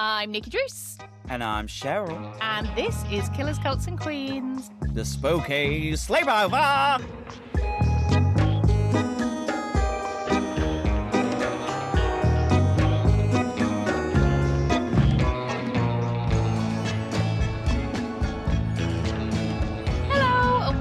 I'm Nikki Druce. And I'm Cheryl. And this is Killers, Cults and Queens. The Spooky Sleepover!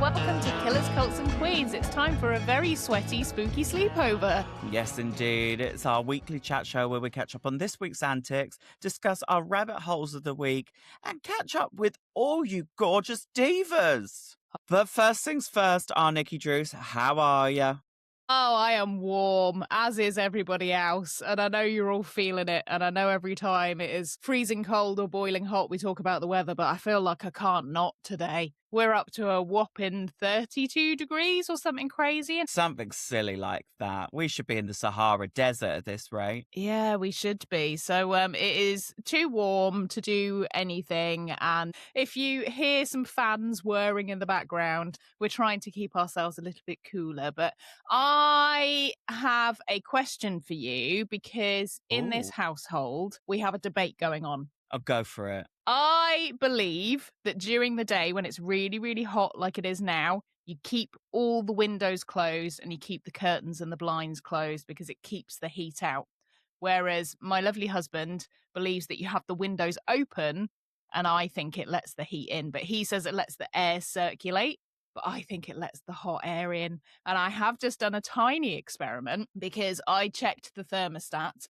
Welcome to Killers, Cults and Queens. It's time for a very sweaty, spooky sleepover. Yes, indeed. It's our weekly chat show where we catch up on this week's antics, discuss our rabbit holes of the week, and catch up with all you gorgeous divas. But first things first, our Nikki Druce, how are you? Oh, I am warm, as is everybody else. And I know you're all feeling it. And I know every time it is freezing cold or boiling hot, we talk about the weather, but I feel like I can't not today. We're up to a whopping 32 degrees or something crazy. Something silly like that. We should be in the Sahara Desert at this rate. Yeah, we should be. So it is too warm to do anything. And if you hear some fans whirring in the background, we're trying to keep ourselves a little bit cooler. But I have a question for you because in this household, we have a debate going on. I'll go for it. I believe that during the day when it's really, really hot like it is now, you keep all the windows closed and you keep the curtains and the blinds closed because it keeps the heat out. Whereas my lovely husband believes that you have the windows open and I think it lets the heat in. But he says it lets the air circulate. But I think it lets the hot air in. And I have just done a tiny experiment because I checked the thermostat.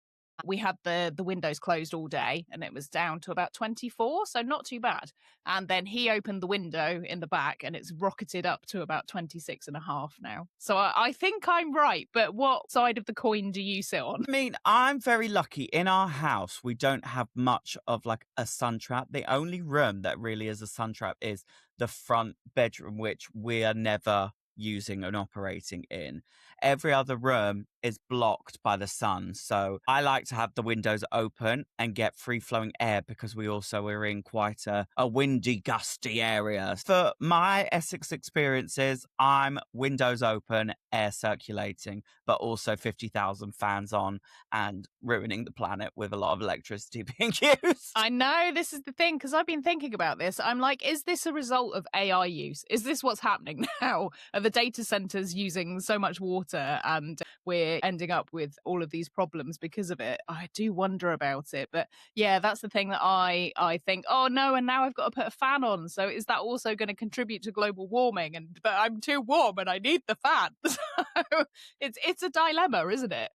We had the windows closed all day and it was down to about 24, so not too bad. And then he opened the window in the back and it's rocketed up to about 26 and a half now. So I think I'm right, but what side of the coin do you sit on? I mean, I'm very lucky. In our house, we don't have much of like a sun trap. The only room that really is a sun trap is the front bedroom, which we are never using and operating in. Every other room is blocked by the sun. So I like to have the windows open and get free flowing air because we also are in quite a windy, gusty area. For my Essex experiences, I'm windows open, air circulating, but also 50,000 fans on and ruining the planet with a lot of electricity being used. I know, this is the thing, because I've been thinking about this. I'm like, is this a result of AI use? Is this what's happening now? Are the data centers using so much water and we're ending up with all of these problems because of it? I do wonder about it. But yeah, that's the thing that I think, oh no, and now I've got to put a fan on. So is that also going to contribute to global warming? But I'm too warm and I need the fan. So it's a dilemma, isn't it?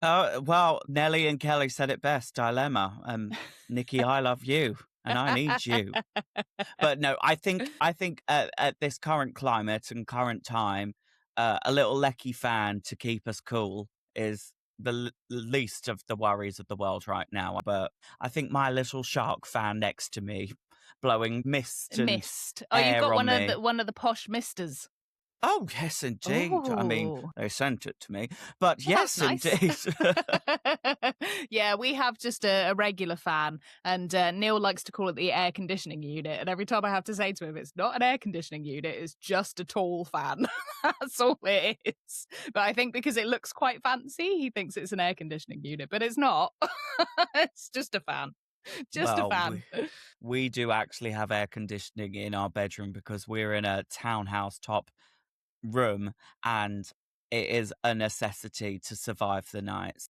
Well, Nelly and Kelly said it best, dilemma. Nikki, I love you. And I need you. But no, I think at this current climate and current time, a little lecky fan to keep us cool is the least of the worries of the world right now. But I think my little shark fan next to me, blowing mist. Oh, you've got one of the posh misters. Oh, yes, indeed. Ooh. I mean, they sent it to me. But yes, nice. Indeed. Yeah, we have just a regular fan. And Neil likes to call it the air conditioning unit. And every time I have to say to him, it's not an air conditioning unit, it's just a tall fan. That's all it is. But I think because it looks quite fancy, he thinks it's an air conditioning unit. But it's not. It's just a fan. Just a fan. We do actually have air conditioning in our bedroom because we're in a townhouse top room and it is a necessity to survive the nights.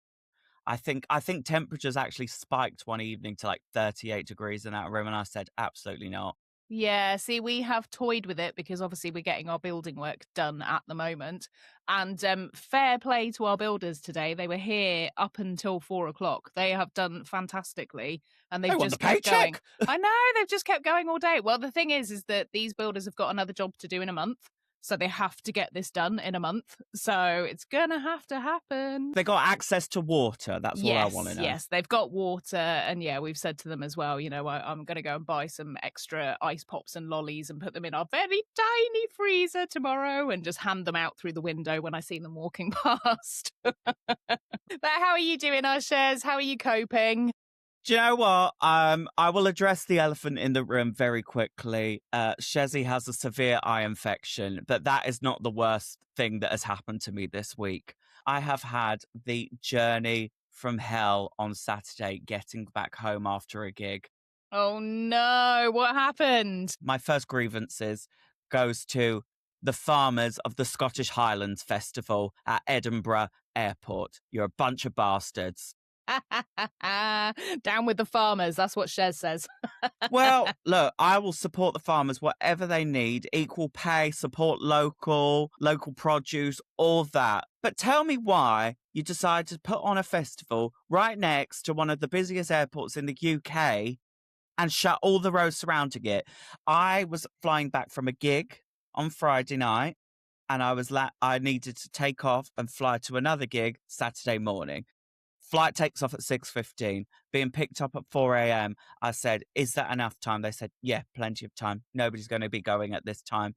I think temperatures actually spiked one evening to like 38 degrees in that room and I said absolutely not. Yeah, see, we have toyed with it because obviously we're getting our building work done at the moment. And fair play to our builders today. They were here up until 4 o'clock. They have done fantastically. And they've just kept going. I know, they've just kept going all day. Well, the thing is that these builders have got another job to do in a month. So they have to get this done in a month. So it's going to have to happen. They got access to water. That's all I want to know. Yes, they've got water. And yeah, we've said to them as well, you know, I'm going to go and buy some extra ice pops and lollies and put them in our very tiny freezer tomorrow and just hand them out through the window when I see them walking past. But how are you doing, our shares? How are you coping? Do you know what? I will address the elephant in the room very quickly. Shezzy has a severe eye infection, but that is not the worst thing that has happened to me this week. I have had the journey from hell on Saturday getting back home after a gig. Oh no, what happened? My first grievances goes to the farmers of the Scottish Highlands Festival at Edinburgh Airport. You're a bunch of bastards. Down with the farmers. That's what Shez says. Well, look, I will support the farmers, whatever they need, equal pay, support local produce, all that. But tell me why you decided to put on a festival right next to one of the busiest airports in the UK and shut all the roads surrounding it. I was flying back from a gig on Friday night and I needed to take off and fly to another gig Saturday morning. Flight takes off at 6:15, being picked up at 4 a.m. I said, is that enough time? They said, yeah, plenty of time. Nobody's going to be going at this time.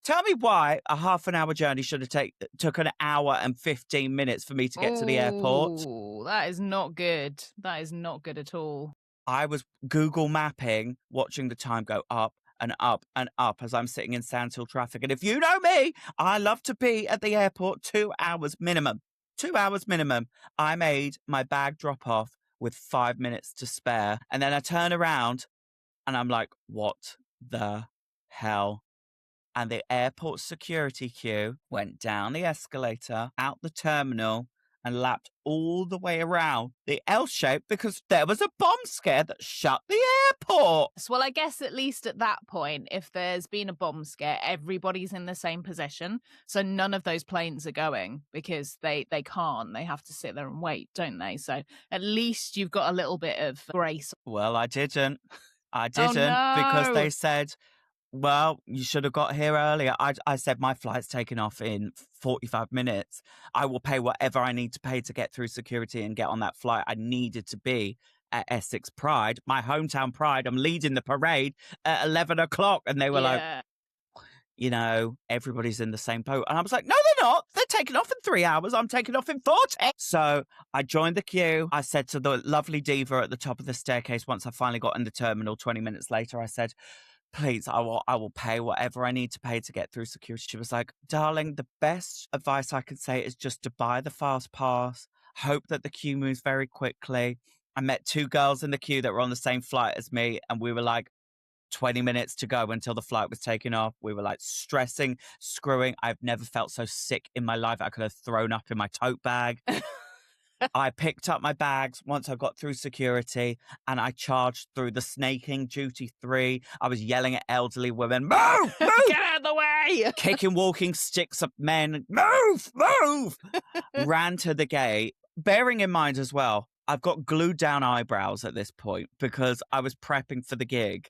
Tell me why a half an hour journey should have took an hour and 15 minutes for me to get to the airport. Ooh, that is not good. That is not good at all. I was Google mapping, watching the time go up and up and up as I'm sitting in Sandhill traffic. And if you know me, I love to be at the airport 2 hours minimum. 2 hours minimum. I made my bag drop off with 5 minutes to spare. And then I turn around and I'm like, what the hell? And the airport security queue went down the escalator, out the terminal, and lapped all the way around the L shape because there was a bomb scare that shut the airport. Well, I guess at least at that point, if there's been a bomb scare, everybody's in the same position. So none of those planes are going because they can't. They have to sit there and wait, don't they? So at least you've got a little bit of grace. Well, I didn't. Oh, Because they no. said, well, you should have got here earlier. I said my flight's taken off in 45 minutes. I will pay whatever I need to pay to get through security and get on that flight. I needed to be at Essex Pride, my hometown pride. I'm leading the parade at 11 o'clock. And they were like, you know, everybody's in the same boat. And I was like, no, they're not. They're taking off in 3 hours. I'm taking off in 40. So I joined the queue. I said to the lovely diva at the top of the staircase, once I finally got in the terminal 20 minutes later, I said, please, I will pay whatever I need to pay to get through security. She was like, darling, the best advice I could say is just to buy the fast pass. Hope that the queue moves very quickly. I met 2 girls in the queue that were on the same flight as me. And we were like, 20 minutes to go until the flight was taken off. We were like stressing, screwing. I've never felt so sick in my life. I could have thrown up in my tote bag. I picked up my bags once I got through security and I charged through the snaking duty free. I was yelling at elderly women, move, move! Get out of the way! Kicking walking sticks at men, move, move! Ran to the gate, bearing in mind as well, I've got glued down eyebrows at this point because I was prepping for the gig.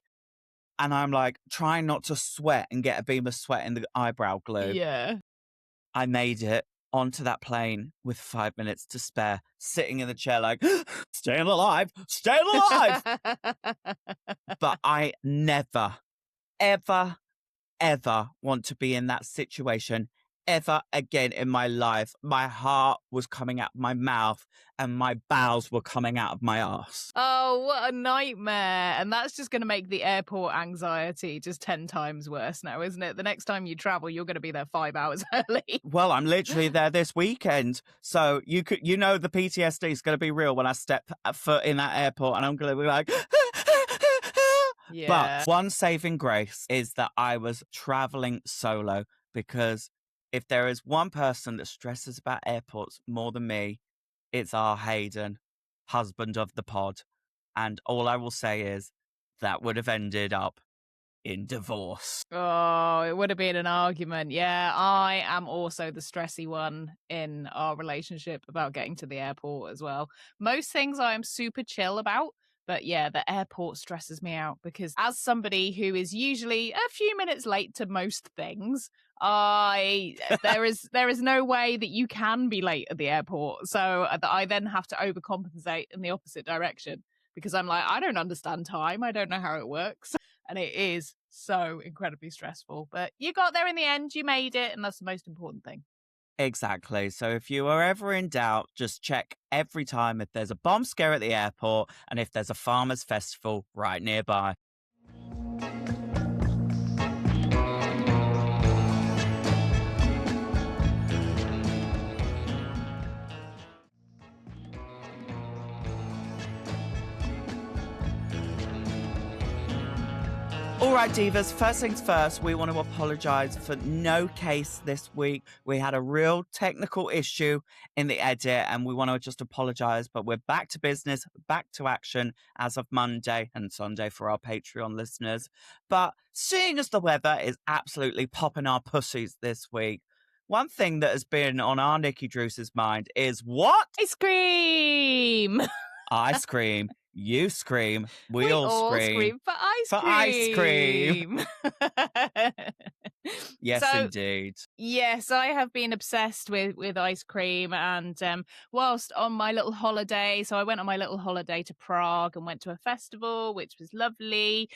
And I'm like trying not to sweat and get a beam of sweat in the eyebrow glue. Yeah. I made it onto that plane with 5 minutes to spare, sitting in the chair like, staying alive, staying alive. But I never, ever, ever want to be in that situation ever again in my life. My heart was coming out of my mouth and my bowels were coming out of my ass. Oh, what a nightmare. And that's just going to make the airport anxiety just 10 times worse now, isn't it? The next time you travel, you're going to be there 5 hours early. Well, I'm literally there this weekend. So the PTSD is going to be real when I step foot in that airport and I'm going to be like... Yeah. But one saving grace is that I was traveling solo because if there is one person that stresses about airports more than me, it's our Hayden, husband of the pod. And all I will say is that would have ended up in divorce. Oh, it would have been an argument. Yeah, I am also the stressy one in our relationship about getting to the airport as well. Most things I am super chill about. But yeah, the airport stresses me out because as somebody who is usually a few minutes late to most things, there is no way that you can be late at the airport. So I then have to overcompensate in the opposite direction because I'm like, I don't understand time. I don't know how it works. And it is so incredibly stressful. But you got there in the end. You made it. And that's the most important thing. Exactly. So if you are ever in doubt, just check every time if there's a bomb scare at the airport and if there's a farmers festival right nearby. All right, divas, first things first, we want to apologize for no case this week. We had a real technical issue in the edit and we want to just apologize, but we're back to business, back to action as of Monday and Sunday for our Patreon listeners. But seeing as the weather is absolutely popping our pussies this week, one thing that has been on our Nikki Druce's mind is what? Ice cream! I scream, you scream, we We all all scream scream for ice for ice cream. cream! Yes, So, indeed. yes, I have been obsessed with ice cream, and whilst on my little holiday, so I went on my little holiday to Prague and went to a festival, which was lovely.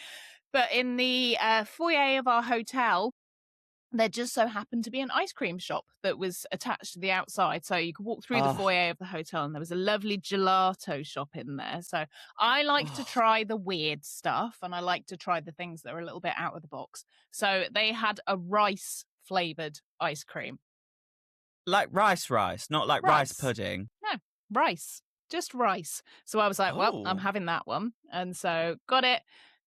But in the foyer of our hotel, there just so happened to be an ice cream shop that was attached to the outside. So you could walk through the Oh, foyer of the hotel and there was a lovely gelato shop in there. So I like to oh, try the weird stuff and I like to try the things that are a little bit out of the box. So they had a rice flavored ice cream. like rice, not like rice Rice. pudding. No, rice. Just rice. So I was like, well, I'm Oh, having that one. And so got it,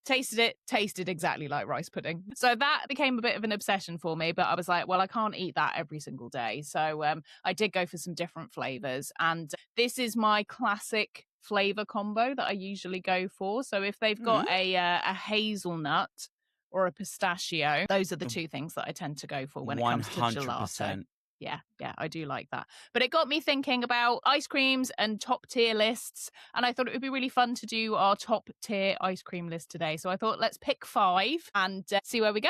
tasted it, tasted exactly like rice pudding. So that became a bit of an obsession for me. But I was like, well, I can't eat that every single day. So I did go for some different flavors. And this is my classic flavor combo that I usually go for. So if they've mm, got a hazelnut or a pistachio, those are the two things that I tend to go for when it comes to gelato. 100%. Yeah, I do like that. But it got me thinking about ice creams and top tier lists. And I thought it would be really fun to do our top tier ice cream list today. So I thought let's pick 5 and see where we go.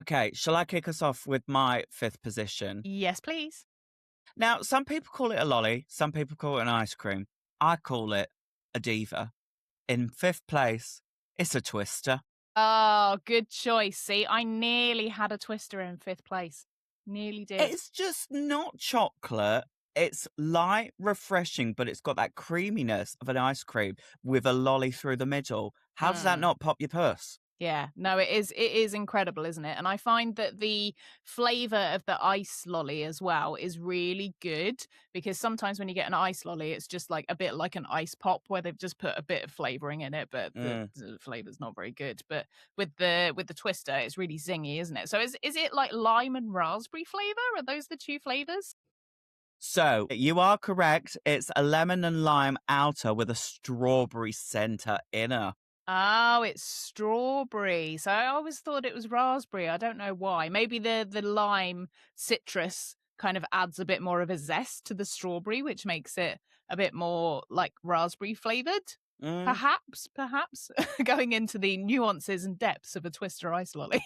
Okay, shall I kick us off with my 5th position? Yes, please. Now, some people call it a lolly, some people call it an ice cream. I call it a diva. In 5th place, it's a twister. Oh, good choice. See, I nearly had a twister in 5th place. Nearly did. It's just not chocolate. It's light, refreshing, but it's got that creaminess of an ice cream with a lolly through the middle. How does that Mm. not pop your puss? Yeah, no, it is incredible, isn't it? And I find that the flavor of the ice lolly as well is really good because sometimes when you get an ice lolly, it's just like a bit like an ice pop where they've just put a bit of flavoring in it, but Mm. the flavor's not very good. But with the twister, it's really zingy, isn't it? So is it like lime and raspberry flavor? Are those the two flavors? So you are correct. It's a lemon and lime outer with a strawberry center inner. Oh, it's strawberry. So I always thought it was raspberry. I don't know why. Maybe the lime citrus kind of adds a bit more of a zest to the strawberry, which makes it a bit more like raspberry flavored. Mm. Perhaps going into the nuances and depths of a twister ice lolly.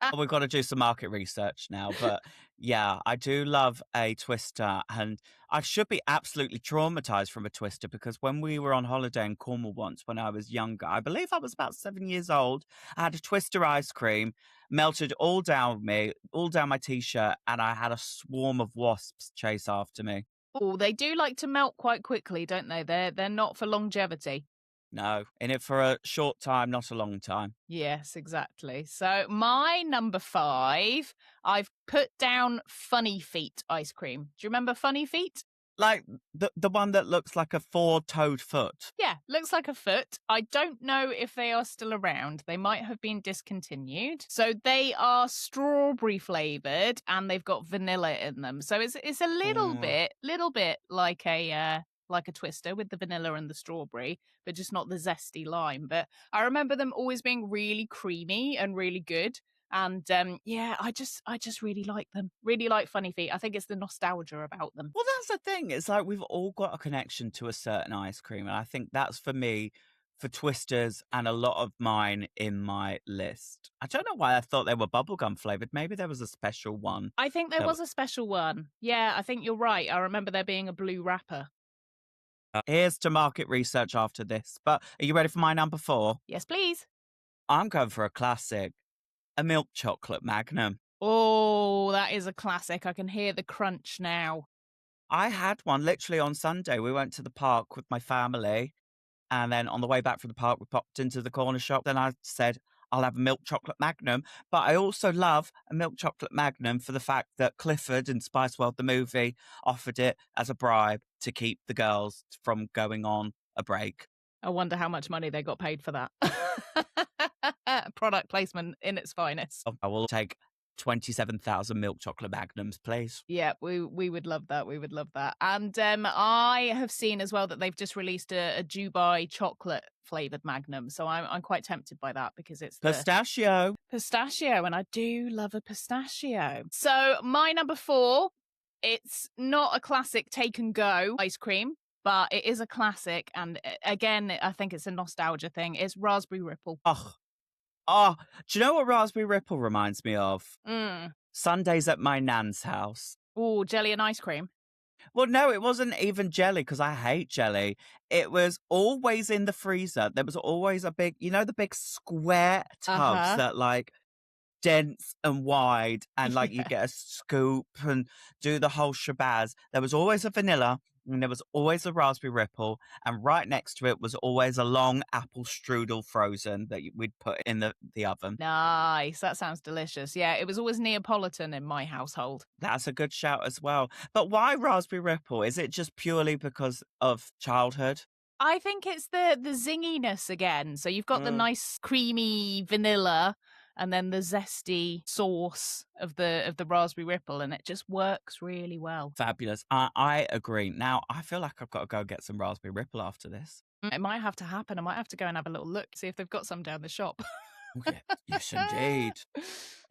Oh, we've got to do some market research now. But yeah, I do love a twister. And I should be absolutely traumatized from a twister because when we were on holiday in Cornwall once when I was younger, I believe I was about 7 years old, I had a twister ice cream, melted all down me, all down my t shirt, and I had a swarm of wasps chase after me. Oh, they do like to melt quite quickly, don't they? They're not for longevity. No, in it for a short time, not a long time. Yes, exactly. So my number 5, I've put down Funny Feet ice cream. Do you remember Funny Feet? Like the one that looks like a four-toed foot. Yeah, looks like a foot. I don't know if they are still around. They might have been discontinued. So they are strawberry flavored and they've got vanilla in them. So it's a Mm. little bit like a twister with the vanilla and the strawberry, but just not the zesty lime. But I remember them always being really creamy and really good. And yeah, I just really like them. Really like Funny Feet. I think it's the nostalgia about them. Well, that's the thing. It's like we've all got a connection to a certain ice cream. And I think that's for me, for Twisters and a lot of mine in my list. I don't know why I thought they were bubblegum flavored. Maybe there was a special one. I think there That was a special one. Yeah, I think you're right. I remember there being a blue wrapper. here's to market research after this. But are you ready for my number 4? Yes, please. I'm going for a classic, a milk chocolate magnum. Oh, that is a classic. I can hear the crunch now. I had one literally on Sunday. We went to the park with my family. And then on the way back from the park, we popped into the corner shop. Then I said, I'll have a milk chocolate magnum. But I also love a milk chocolate magnum for the fact that Clifford in Spice World, the movie, offered it as a bribe to keep the girls from going on a break. I wonder how much money they got paid for that. Product placement in its finest. I will take 27,000 milk chocolate magnums, please. Yeah, we would love that. We would love that. And I have seen as well that they've just released a Dubai chocolate flavored Magnum. So I'm quite tempted by that because it's the Pistachio. pistachio, and I do love a pistachio. So my number 4, it's not a classic take and go ice cream, but it is a classic. And again, I think it's a nostalgia thing. It's raspberry ripple. Oh, do you know what raspberry ripple reminds me of? Mm. Sundays at my nan's house. Oh, jelly and ice cream. Well, no, it wasn't even jelly because I hate jelly. It was always in the freezer. There was always a big, the big square tubs that like dense and wide, and like you get a scoop and do the whole shabazz. There was always a vanilla and there was always a raspberry ripple, and right next to it was always a long apple strudel frozen that we'd put in the oven. Nice. That sounds delicious. Yeah, it was always Neapolitan in my household. That's a good shout as well. But why raspberry ripple? Is it just purely because of childhood? I think it's the zinginess again. So you've got the nice creamy vanilla and then the zesty sauce of the raspberry ripple, and it just works really well. Fabulous. I agree. Now, I feel like I've got to go get some raspberry ripple after this. It might have to happen. I might have to go and have a little look, see if they've got some down the shop. Okay. Yes, indeed.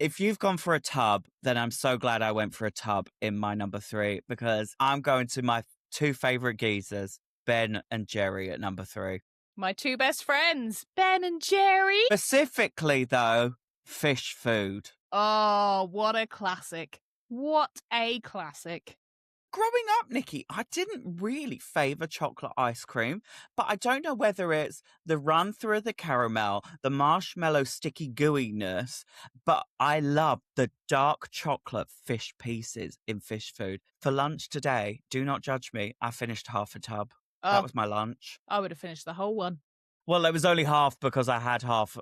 If you've gone for a tub, then I'm so glad I went for a tub in my number 3, because I'm going to my 2 favourite geezers, Ben and Jerry, at number 3. My 2 best friends, Ben and Jerry. Specifically, though, fish food. Oh, what a classic. What a classic. Growing up, Nikki, I didn't really favour chocolate ice cream, but I don't know whether it's the run through of the caramel, the marshmallow sticky gooiness, but I love the dark chocolate fish pieces in fish food. For lunch today, do not judge me, I finished half a tub. That was my lunch. I would have finished the whole one. Well, it was only half because I had half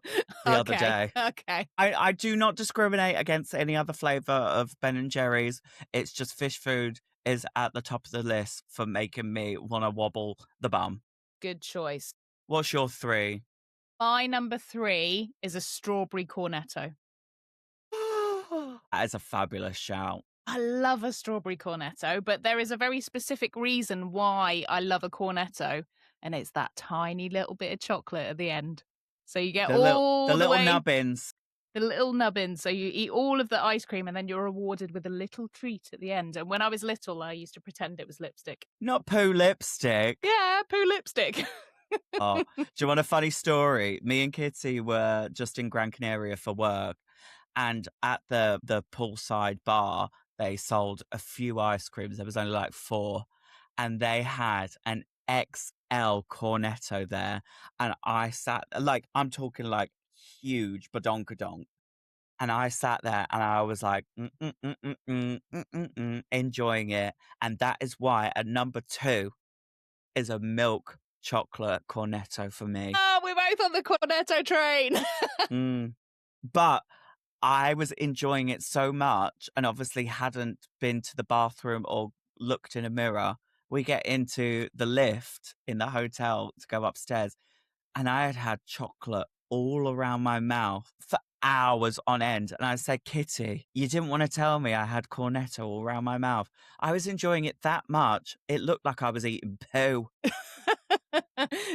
the other day. Okay. I do not discriminate against any other flavour of Ben & Jerry's. It's just fish food is at the top of the list for making me want to wobble the bum. Good choice. What's your 3? My number 3 is a strawberry cornetto. That is a fabulous shout. I love a strawberry cornetto, but there is a very specific reason why I love a cornetto, and it's that tiny little bit of chocolate at the end. So you get the little way, nubbins. The little nubbins. So you eat all of the ice cream and then you're rewarded with a little treat at the end. And when I was little, I used to pretend it was lipstick. Not poo lipstick. Yeah, poo lipstick. Oh, do you want a funny story? Me and Kitty were just in Gran Canaria for work, and at the poolside bar, they sold a few ice creams. There was only like 4, and they had an XL cornetto there, and I sat, like, I'm talking like huge badonkadonk, and I sat there and I was like enjoying it, and that is why at number 2 is a milk chocolate cornetto for me. Oh, we're both on the cornetto train. But I was enjoying it so much, and obviously hadn't been to the bathroom or looked in a mirror. We get into the lift in the hotel to go upstairs, and I had chocolate all around my mouth for hours on end. And I said, Kitty, you didn't want to tell me I had cornetto all around my mouth. I was enjoying it that much. It looked like I was eating poo.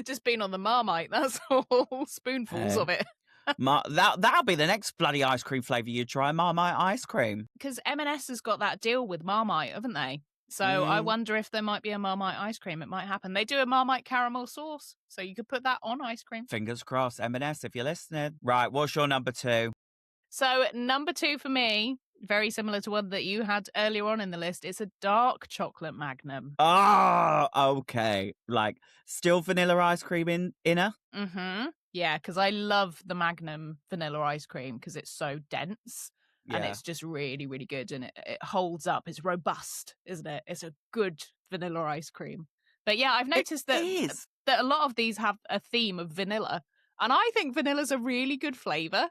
Just being on the Marmite, that's all. Spoonfuls of it. That'll be the next bloody ice cream flavour you try, Marmite ice cream. Because M&S has got that deal with Marmite, haven't they? So I wonder if there might be a Marmite ice cream. It might happen. They do a Marmite caramel sauce, so you could put that on ice cream. Fingers crossed, M&S, if you're listening. Right, what's your number 2? So number 2 for me, very similar to one that you had earlier on in the list, it's a dark chocolate Magnum. Oh, okay. Like, still vanilla ice cream inner? Mm-hmm. Yeah, because I love the Magnum vanilla ice cream because it's so dense. Yeah. And it's just really, really good. And it holds up. It's robust, isn't it? It's a good vanilla ice cream. But yeah, I've noticed that a lot of these have a theme of vanilla. And I think vanilla's a really good flavour.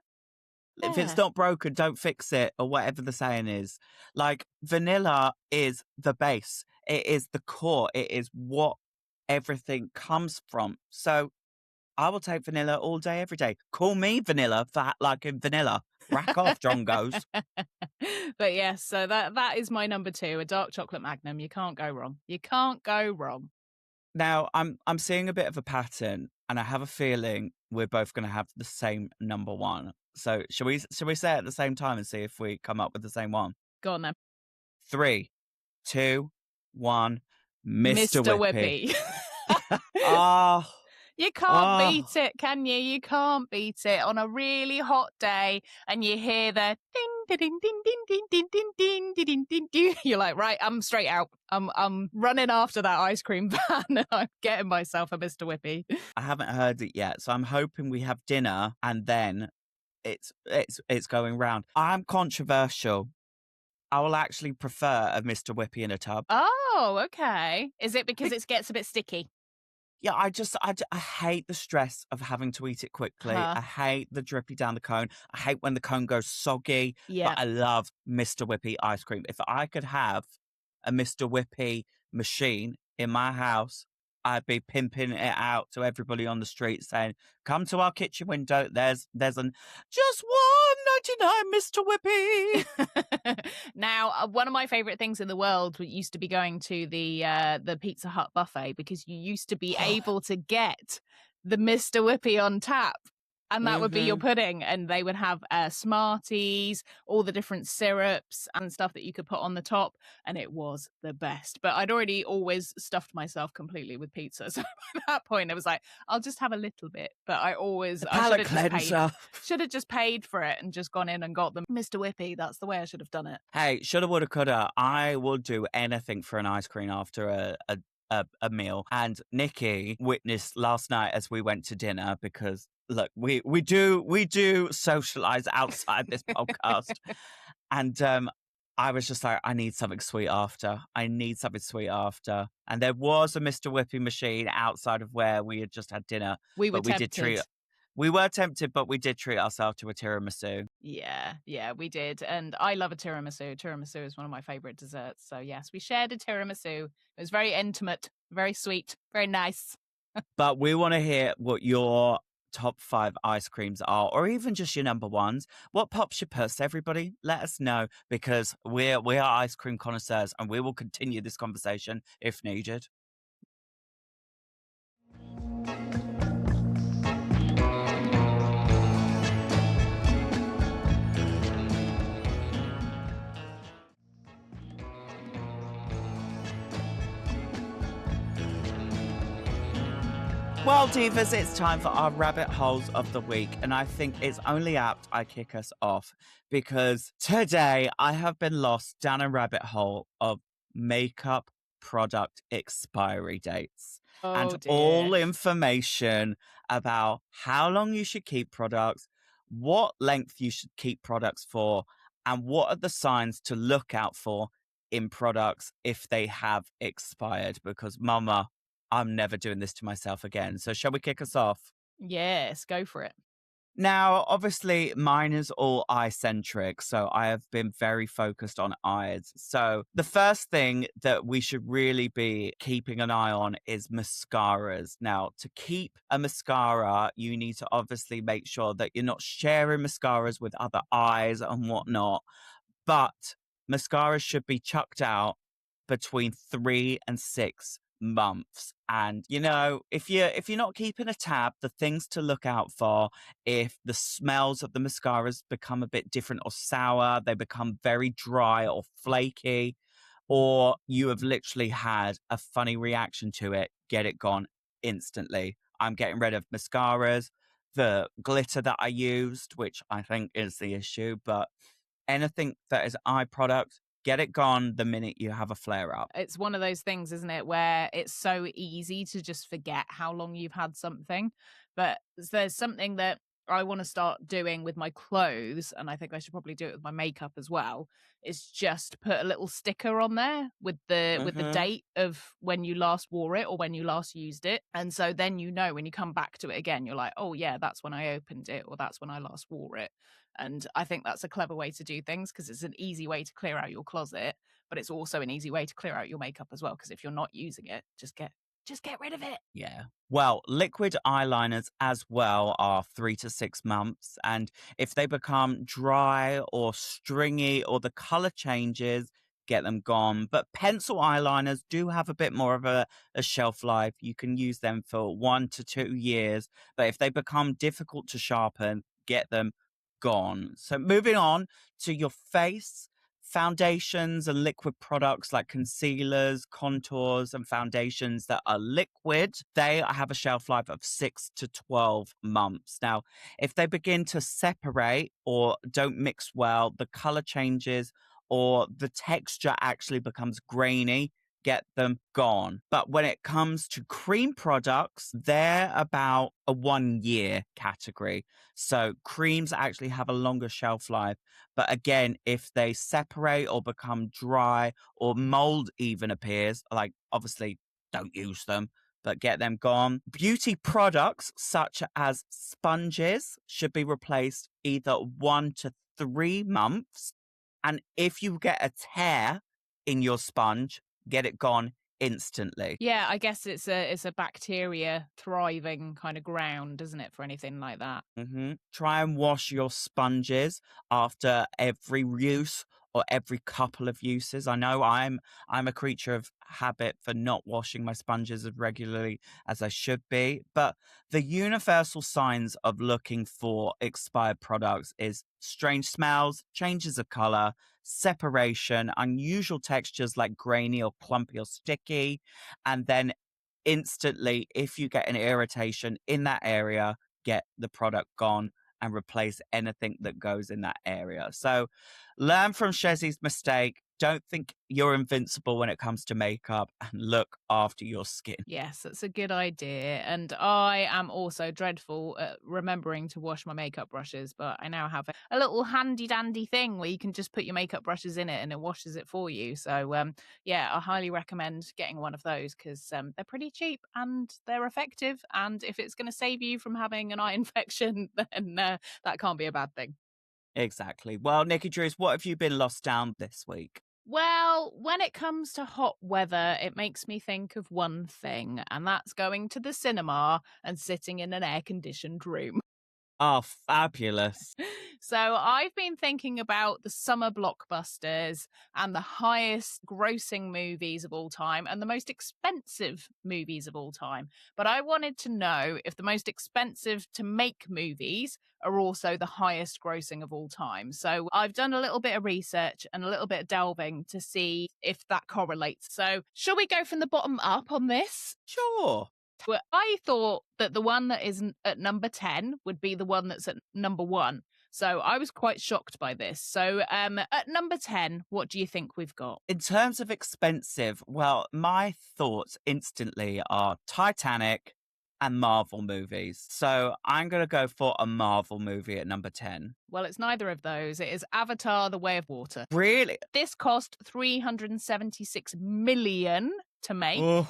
If it's not broken, don't fix it, or whatever the saying is. Like, vanilla is the base. It is the core. It is what everything comes from. So I will take vanilla all day, every day. Call me vanilla for liking vanilla. Rack off, Drongos. But yes, so that is my number 2, a dark chocolate Magnum. You can't go wrong. You can't go wrong. Now, I'm seeing a bit of a pattern, and I have a feeling we're both going to have the same number 1. So, shall we say it at the same time and see if we come up with the same one? Go on then. 3, 2, 1. Mr. Mr. Whippy. Whippy. Oh, You can't beat it, can you? You can't beat it on a really hot day, and you hear the ding, ding, ding, ding, ding, ding, ding, ding, ding, ding, ding, ding. You're like, right, I'm straight out. I'm running after that ice cream van. I'm getting myself a Mr. Whippy. I haven't heard it yet, so I'm hoping we have dinner and then it's going round. I'm controversial. I will actually prefer a Mr. Whippy in a tub. Oh, okay. Is it because it gets a bit sticky? Yeah, I hate the stress of having to eat it quickly. I hate the drippy down the cone. I hate when the cone goes soggy. Yeah. But I love Mr. Whippy ice cream. If I could have a Mr. Whippy machine in my house, I'd be pimping it out to everybody on the street saying, come to our kitchen window. There's an just $1.99 Mr. Whippy. Now, one of my favorite things in the world used to be going to the Pizza Hut buffet, because you used to be able to get the Mr. Whippy on tap. And that would be your pudding. And they would have Smarties, all the different syrups and stuff that you could put on the top. And it was the best. But I'd already always stuffed myself completely with pizza. So at that point, I was like, I'll just have a little bit. But I should have just paid for it and just gone in and got them Mr. Whippy. That's the way I should have done it. Hey, shoulda, woulda, coulda. I will do anything for an ice cream after a meal. And Nikki witnessed last night as we went to dinner, because look, we do socialize outside this podcast. And I was just like, I need something sweet after. And there was a Mr. Whippy machine outside of where we had just had dinner. We were tempted. We were tempted, but we did treat ourselves to a tiramisu. Yeah, we did. And I love a tiramisu. Tiramisu is one of my favorite desserts. So yes, we shared a tiramisu. It was very intimate, very sweet, very nice. But we want to hear what your top 5 ice creams are, or even just your number 1s. What pops your puss, everybody? Let us know, because we are ice cream connoisseurs, and we will continue this conversation if needed. Well, Divas, it's time for our rabbit holes of the week, and I think it's only apt I kick us off, because today I have been lost down a rabbit hole of makeup product expiry dates and all information about how long you should keep products, what length you should keep products for, and what are the signs to look out for in products if they have expired, because mama, I'm never doing this to myself again. So shall we kick us off? Yes, go for it. Now, obviously, mine is all eye-centric, so I have been very focused on eyes. So the first thing that we should really be keeping an eye on is mascaras. Now, to keep a mascara, you need to obviously make sure that you're not sharing mascaras with other eyes and whatnot. But mascaras should be chucked out between 3 and 6 months. And you know, if you're not keeping a tab, the things to look out for: if the smells of the mascaras become a bit different or sour, they become very dry or flaky, or you have literally had a funny reaction to it, get it gone instantly. I'm getting rid of mascaras, the glitter that I used, which I think is the issue, but anything that is eye product, get it gone the minute you have a flare up. It's one of those things, isn't it, where it's so easy to just forget how long you've had something. But there's something that I want to start doing with my clothes, and I think I should probably do it with my makeup as well, is just put a little sticker on there with the date of when you last wore it or when you last used it. And so then, you know, when you come back to it again, you're like, oh yeah, that's when I opened it, or that's when I last wore it. And I think that's a clever way to do things, because it's an easy way to clear out your closet, but it's also an easy way to clear out your makeup as well, because if you're not using it, just get Just get rid of it. Yeah. Well, liquid eyeliners as well are 3 to 6 months. And if they become dry or stringy or the color changes, get them gone. But pencil eyeliners do have a bit more of a shelf life. You can use them for 1 to 2 years. But if they become difficult to sharpen, get them gone. So moving on to your face. Foundations and liquid products like concealers, contours, and foundations that are liquid, they have a shelf life of 6 to 12 months. Now, if they begin to separate or don't mix well, the color changes or the texture actually becomes grainy, get them gone. But when it comes to cream products, they're about a 1 year category. So creams actually have a longer shelf life. But again, if they separate or become dry or mold even appears, like obviously don't use them, but get them gone. Beauty products such as sponges should be replaced either 1 to 3 months. And if you get a tear in your sponge, get it gone instantly. Yeah, I guess it's a bacteria thriving kind of ground, isn't it, for anything like that? Try and wash your sponges after every use or every couple of uses. I know I'm a creature of habit for not washing my sponges as regularly as I should be, but the universal signs of looking for expired products is strange smells, changes of color, separation, unusual textures like grainy or clumpy or sticky, and then instantly, if you get an irritation in that area, get the product gone and replace anything that goes in that area. So learn from Shezzy's mistake. Don't think you're invincible when it comes to makeup, and look after your skin. Yes, that's a good idea. And I am also dreadful at remembering to wash my makeup brushes, but I now have a little handy dandy thing where you can just put your makeup brushes in it and it washes it for you. So, yeah, I highly recommend getting one of those because they're pretty cheap and they're effective. And if it's going to save you from having an eye infection, then that can't be a bad thing. Exactly. Well, Nikki Drews, what have you been lost down this week? Well, when it comes to hot weather, it makes me think of one thing, and that's going to the cinema and sitting in an air conditioned room. Oh, fabulous. So I've been thinking about the summer blockbusters and the highest grossing movies of all time and the most expensive movies of all time. But I wanted to know if the most expensive to make movies are also the highest grossing of all time. So I've done a little bit of research and a little bit of delving to see if that correlates. So shall we go from the bottom up on this? Sure. Well, I thought that the one that is at number 10 would be the one that's at number 1. So I was quite shocked by this. So at number 10, what do you think we've got? In terms of expensive, well, my thoughts instantly are Titanic and Marvel movies. So I'm going to go for a Marvel movie at number 10. Well, it's neither of those. It is Avatar: The Way of Water. Really? This cost 376 million to make. Ugh.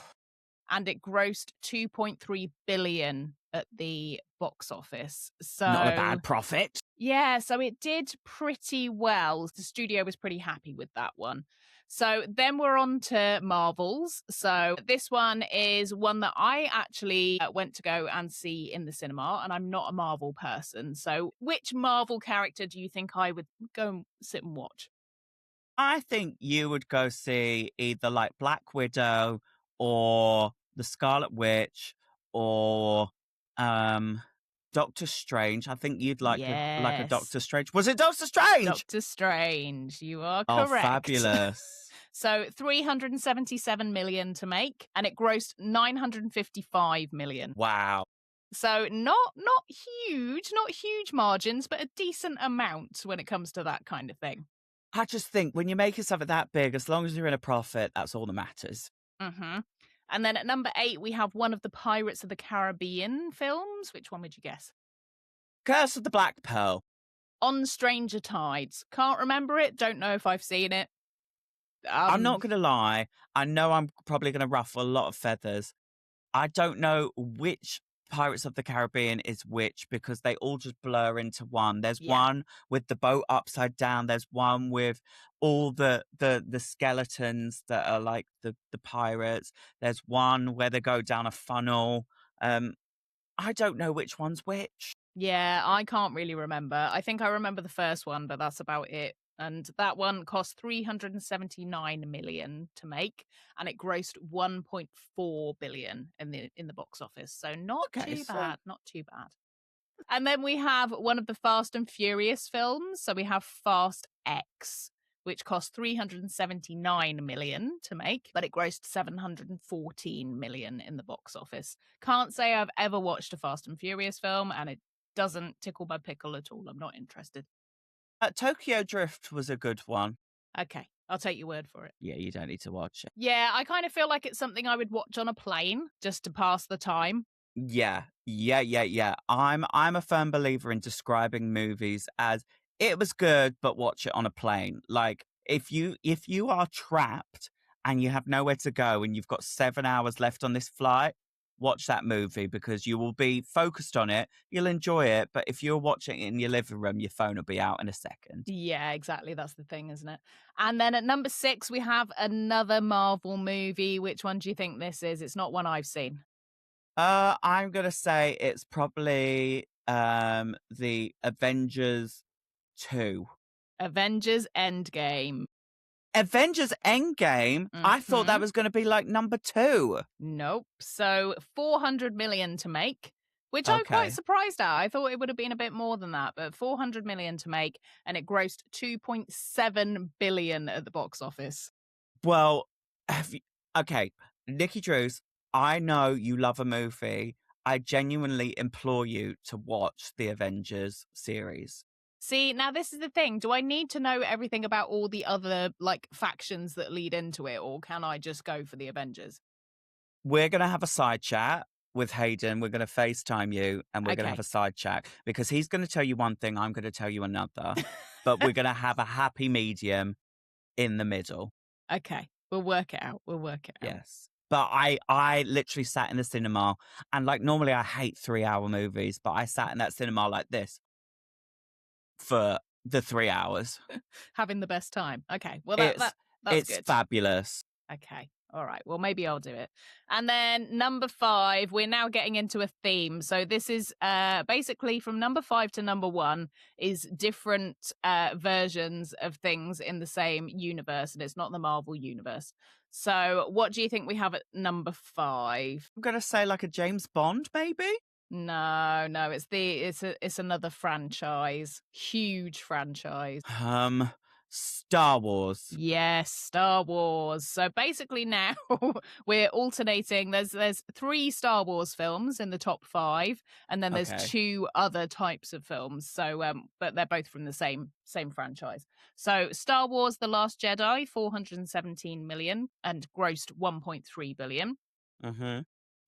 And it grossed 2.3 billion at the box office. So Not a bad profit. Yeah, so it did pretty well. The studio was pretty happy with that one. So then we're on to Marvels. So this one is one that I actually went to go and see in the cinema, and I'm not a Marvel person. So which Marvel character do you think I would go and sit and watch? I think you would go see either like Black Widow or the Scarlet Witch or Doctor Strange. I think you'd like a Yes. Doctor Strange. Was it Doctor Strange? Doctor Strange. You are Oh, correct. fabulous. So 377 million to make, and it grossed 955 million. Wow. So not huge margins, but a decent amount when it comes to that kind of thing. I just think when you're making something that big, as long as you're in a profit, that's all that matters. Mm-hmm. And then at number 8, we have one of the Pirates of the Caribbean films. Which one would you guess? Curse of the Black Pearl. On Stranger Tides. Can't remember it. Don't know if I've seen it. I'm not going to lie. I know I'm probably going to ruffle a lot of feathers. I don't know which Pirates of the Caribbean is which, because they all just blur into one. There's Yeah. one with the boat upside down. There's one with all the skeletons that are like the pirates. There's one where they go down a funnel. I don't know which one's which. Yeah, I can't really remember. I think I remember the first one, but that's about it. And that one cost 379 million to make, and it grossed 1.4 billion in the box office. So not too bad, not too bad. And then we have one of the Fast and Furious films. So we have Fast X, which cost 379 million to make, but it grossed 714 million in the box office. Can't say I've ever watched a Fast and Furious film, and it doesn't tickle my pickle at all. I'm not interested. Tokyo Drift was a good one. Okay, I'll take your word for it. Yeah, you don't need to watch it. Yeah, I kind of feel like it's something I would watch on a plane just to pass the time. Yeah. I'm a firm believer in describing movies as it was good, but watch it on a plane. Like if you are trapped and you have nowhere to go and you've got 7 hours left on this flight, watch that movie because you will be focused on it. You'll enjoy it. But if you're watching it in your living room, your phone will be out in a second. Yeah, exactly. That's the thing, isn't it? And then at number 6, we have another Marvel movie. Which one do you think this is? It's not one I've seen. I'm gonna say it's probably the Avengers 2. Avengers Endgame. Avengers Endgame? I thought that was going to be like number 2. Nope. So 400 million to make, which I'm quite surprised at. I thought it would have been a bit more than that, but 400 million to make, and it grossed 2.7 billion at the box office. Well, okay, Nikki Drews, I know you love a movie. I genuinely implore you to watch the Avengers series. See, now this is the thing. Do I need to know everything about all the other like factions that lead into it, or can I just go for the Avengers? We're going to have a side chat with Hayden. We're going to FaceTime you and we're going to have a side chat because he's going to tell you one thing. I'm going to tell you another, but we're going to have a happy medium in the middle. Okay. We'll work it out. Yes. But I literally sat in the cinema and like normally I hate 3-hour movies, but I sat in that cinema like this for the 3 hours. Having the best time. Okay. Well, that's it's good. Fabulous. Okay. All right. Well, maybe I'll do it. And then number 5, we're now getting into a theme. So this is basically from number 5 to number 1 is different versions of things in the same universe, and it's not the Marvel universe. So what do you think we have at number 5? I'm going to say like a James Bond, maybe? No, it's another franchise. Huge franchise. Star Wars. Yes, Star Wars. So basically now we're alternating. There's 3 Star Wars films in the top 5, and then there's 2 other types of films. So but they're both from the same franchise. So Star Wars The Last Jedi, 417 million and grossed 1.3 billion.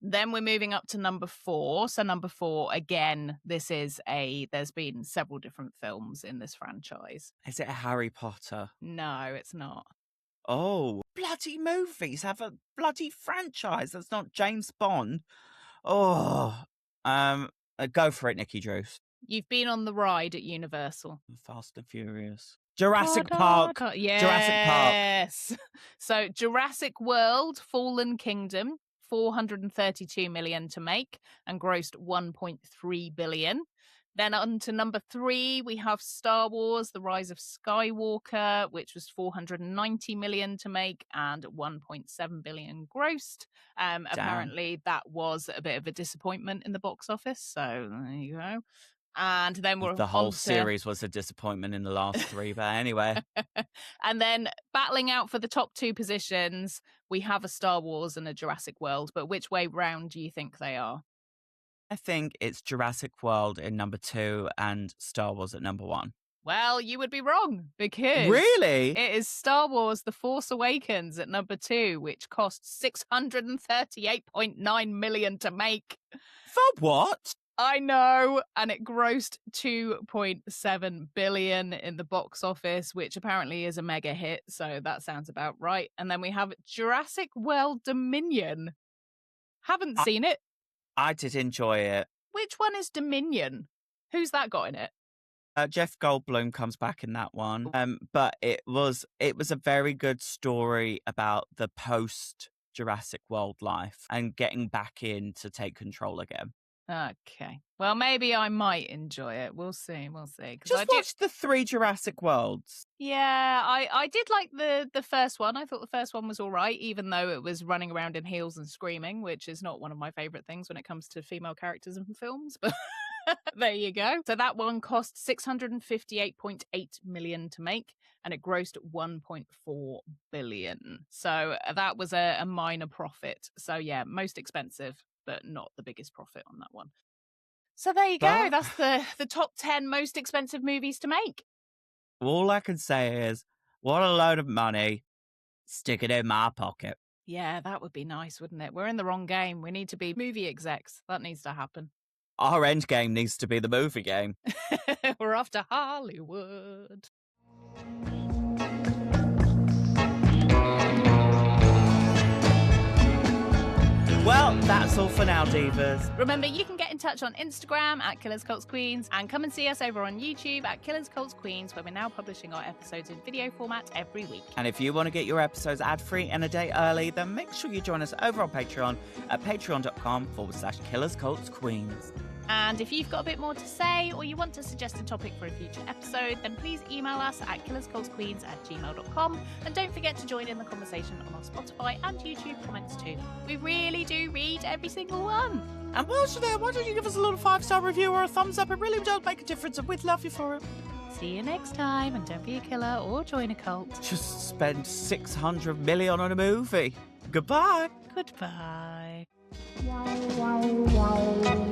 Then we're moving up to number 4. So number 4, again, there's been several different films in this franchise. Is it a Harry Potter? No, it's not. Oh, bloody movies have a bloody franchise. That's not James Bond. Oh, go for it, Nikki Drews. You've been on the ride at Universal. Fast and Furious. Jurassic Park. Yes. Jurassic Park. So Jurassic World, Fallen Kingdom, 432 million to make and grossed 1.3 billion. Then on to number 3, we have Star Wars, The Rise of Skywalker, which was 490 million to make and 1.7 billion grossed. Apparently that was a bit of a disappointment in the box office. So there you go. And then the whole series was a disappointment in the last 3, but anyway. And then battling out for the top 2 positions, we have a Star Wars and a Jurassic World. But which way round do you think they are? I think it's Jurassic World in number 2 and Star Wars at number 1. Well, you would be wrong because really it is Star Wars The Force Awakens at number 2, which cost 638.9 million to make. For what? I know, and it grossed 2.7 billion in the box office, which apparently is a mega hit, so that sounds about right. And then we have Jurassic World Dominion. Haven't seen it. I did enjoy it. Which one is Dominion? Who's that got in it? Jeff Goldblum comes back in that one. But it was a very good story about the post Jurassic World life and getting back in to take control again. Okay. Well, maybe I might enjoy it. We'll see. Just watch the 3 Jurassic Worlds. Yeah, I did like the first one. I thought the first one was all right, even though it was running around in heels and screaming, which is not one of my favourite things when it comes to female characters in films. But there you go. So that one cost $658.8 million to make, and it grossed $1.4 billion. So that was a minor profit. So yeah, most expensive, but not the biggest profit on that one. So there you go. That's the top 10 most expensive movies to make. All I can say is, what a load of money. Stick it in my pocket. Yeah, that would be nice, wouldn't it? We're in the wrong game. We need to be movie execs. That needs to happen. Our end game needs to be the movie game. We're off to Hollywood. Well, that's all for now, divas. Remember, you can get in touch on Instagram at Killers Cults Queens, and come and see us over on YouTube at Killers Cults Queens, where we're now publishing our episodes in video format every week. And if you want to get your episodes ad-free and a day early, then make sure you join us over on Patreon at patreon.com/Killers Cults Queens. And if you've got a bit more to say, or you want to suggest a topic for a future episode, then please email us at killerscultsqueens@gmail.com. And don't forget to join in the conversation on our Spotify and YouTube comments too. We really do read every single one. And whilst you're there, why don't you give us a little 5-star review or a thumbs up? It really does make a difference, and we'd love you for it. See you next time, and don't be a killer or join a cult. Just spend $600 million on a movie. Goodbye. Goodbye. Wow.